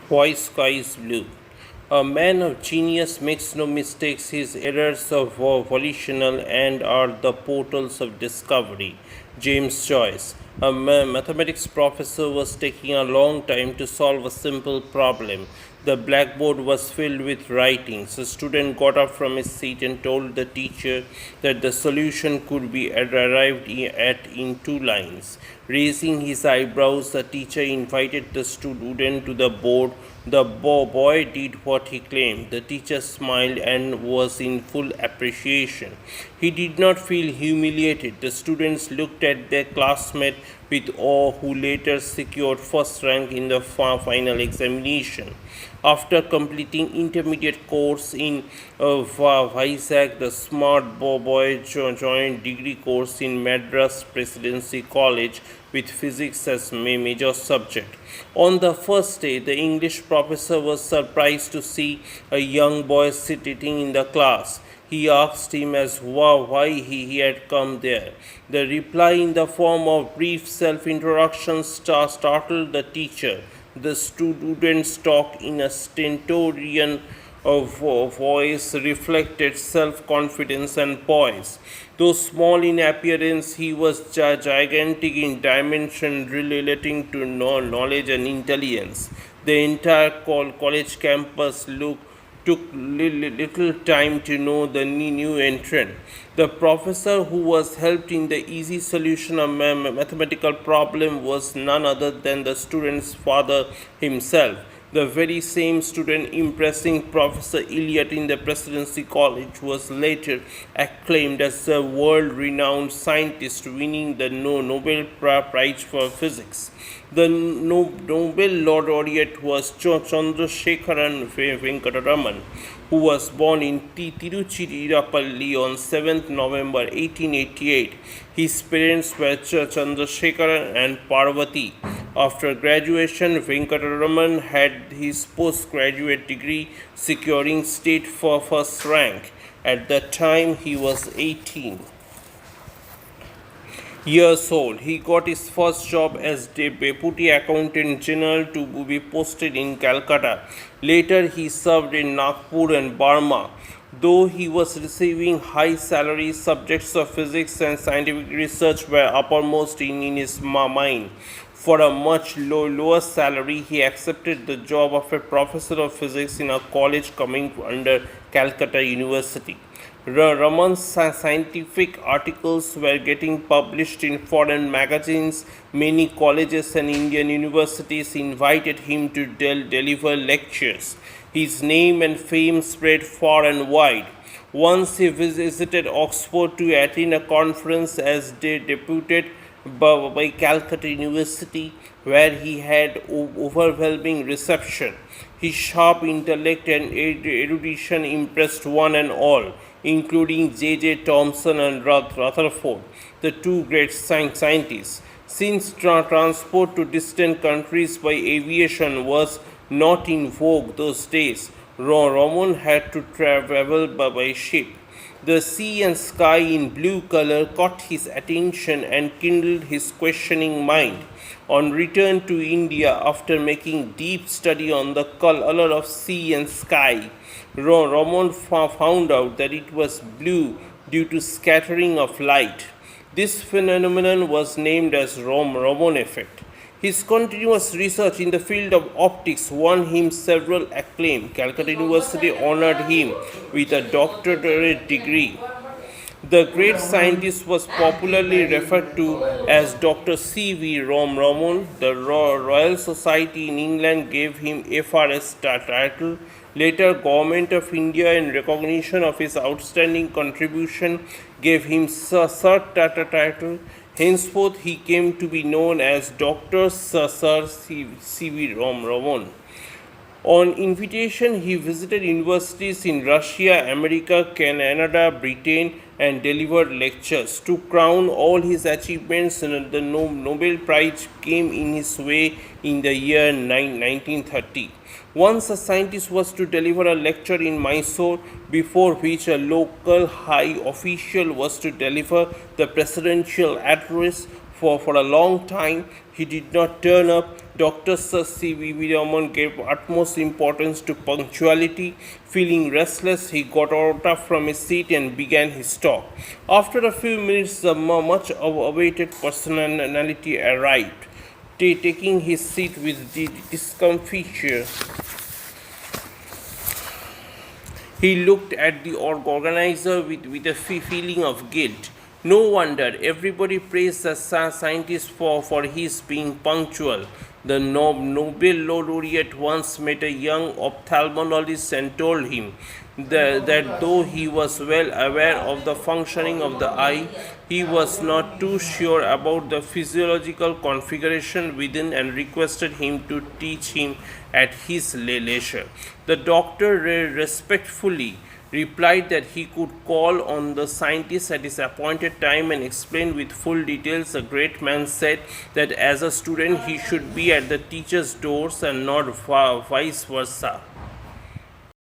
Why sky is blue? A man of genius makes no mistakes. His errors are volitional and are the portals of discovery. James Joyce. A mathematics professor was taking a long time to solve a simple problem. The blackboard was filled with writings. A student got up from his seat and told the teacher that the solution could be arrived at in 2 lines. Raising his eyebrows, the teacher invited the student to the board. The boy did what he claimed. The teacher smiled and was in full appreciation. He did not feel humiliated. The students looked at their classmate with awe, who later secured first rank in the final examination. After completing intermediate course in Vizag, the smart boy joined degree course in Madras Presidency College with physics as major subject. On the first day, the English professor was surprised to see a young boy sitting in the class. He asked him as why he had come there. The reply, in the form of brief self-introduction, startled the teacher. The student's talk in a stentorian voice reflected self-confidence and poise. Though small in appearance, he was gigantic in dimension, relating to knowledge and intelligence. The entire college campus took little time to know the new entrant. The professor who was helped in the easy solution of mathematical problem was none other than the student's father himself. The very same student impressing Professor Eliot in the Presidency College was later acclaimed as a world-renowned scientist, winning the Nobel Prize for Physics. The Nobel laureate was Chandrasekharan Venkatraman, who was born in Tiruchirappalli on 7th November 1888. His parents were Chandrasekharan and Parvati. After graduation, Venkatraman had his postgraduate degree, securing state for first rank. At that time, he was 18 years old. He got his first job as Deputy Accountant General to be posted in Calcutta. Later, he served in Nagpur and Burma. Though he was receiving high salaries, subjects of physics and scientific research were uppermost in his mind. For a much lower salary, he accepted the job of a professor of physics in a college coming under Calcutta University. Raman's scientific articles were getting published in foreign magazines. Many colleges and Indian universities invited him to deliver lectures. His name and fame spread far and wide. Once he visited Oxford to attend a conference as deputed by Calcutta University, where he had overwhelming reception. His sharp intellect and erudition impressed one and all, including J. Thomson and Rutherford, the two great scientists. Since transport to distant countries by aviation was not in vogue those days, Raman had to travel by ship. The sea and sky in blue color caught his attention and kindled his questioning mind. On return to India, after making deep study on the color of sea and sky, Raman found out that it was blue due to scattering of light. This phenomenon was named as Raman effect. His continuous research in the field of optics won him several acclaim. Calcutta University honored him with a doctorate degree. The great scientist was popularly referred to as Dr. C. V. Raman. The Royal Society in England gave him FRS title. Later, Government of India, in recognition of his outstanding contribution, gave him Sir title. Henceforth, he came to be known as Dr. Sir C. V. Raman. On invitation, he visited universities in Russia, America, Canada, Britain, and delivered lectures. To crown all his achievements, the Nobel Prize came in his way in the year 1930. Once a scientist was to deliver a lecture in Mysore, before which a local high official was to deliver the presidential address. For a long time, he did not turn up. Dr. C.V.V. Raman gave utmost importance to punctuality. Feeling restless, he got out from his seat and began his talk. After a few minutes, the much awaited personality arrived, taking his seat with discomfiture. He looked at the organizer with a feeling of guilt. No wonder everybody praised the scientist for his being punctual. The Nobel laureate once met a young ophthalmologist and told him that though he was well aware of the functioning of the eye, he was not too sure about the physiological configuration within and requested him to teach him at his leisure. The doctor respectfully replied that he could call on the scientist at his appointed time and explain with full details. The great man said that as a student he should be at the teacher's doors and not vice versa.